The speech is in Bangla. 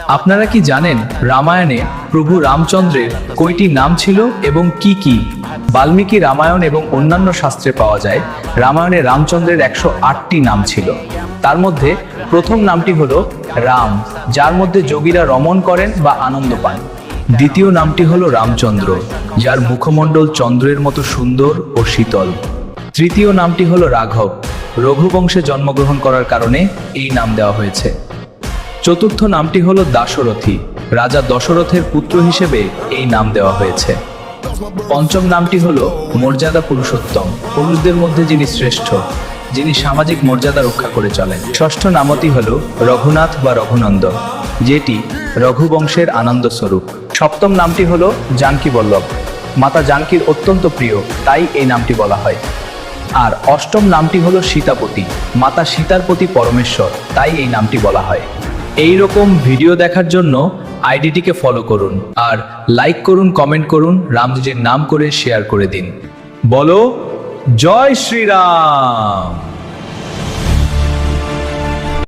আপনারা কি জানেন রামায়ণে প্রভু রামচন্দ্রের কয়টি নাম ছিল এবং কি কি? বাল্মীকি রামায়ণ এবং অন্যান্য শাস্ত্রে পাওয়া যায় রামায়ণে রামচন্দ্রের 108টি নাম ছিল। তার মধ্যে প্রথম নামটি হলো রাম, যার মধ্যে যোগীরা রমণ করেন বা আনন্দ পান। দ্বিতীয় নামটি হলো রামচন্দ্র, যার মুখমণ্ডল চন্দ্রের মতো সুন্দর ও শীতল। তৃতীয় নামটি হলো রাঘব, রঘুবংশে জন্মগ্রহণ করার কারণে এই নাম দেওয়া হয়েছে। চতুর্থ নামটি হলো দাশরথী, রাজা দশরথের পুত্র হিসেবে এই নাম দেওয়া হয়েছে। পঞ্চম নামটি হলো মর্যাদা পুরুষোত্তম, পুরুষদের মধ্যে যিনি শ্রেষ্ঠ, যিনি সামাজিক মর্যাদা রক্ষা করে চলেন। ষষ্ঠ নামটি হলো রঘুনাথ বা রঘুনন্দন, যেটি রঘুবংশের আনন্দ স্বরূপ। সপ্তম নামটি হলো জানকী বল্লভ, মাতা জানকীর অত্যন্ত প্রিয়, তাই এই নামটি বলা হয়। আর অষ্টম নামটি হলো সীতাপতি, মাতা সীতার প্রতি পরমেশ্বর, তাই এই নামটি বলা হয়। এই রকম ভিডিও দেখার জন্য আইডিটিকে ফলো করুন আর লাইক করুন, কমেন্ট করুন, রামজির নাম করে শেয়ার করে দিন। বলো জয় শ্রীরাম।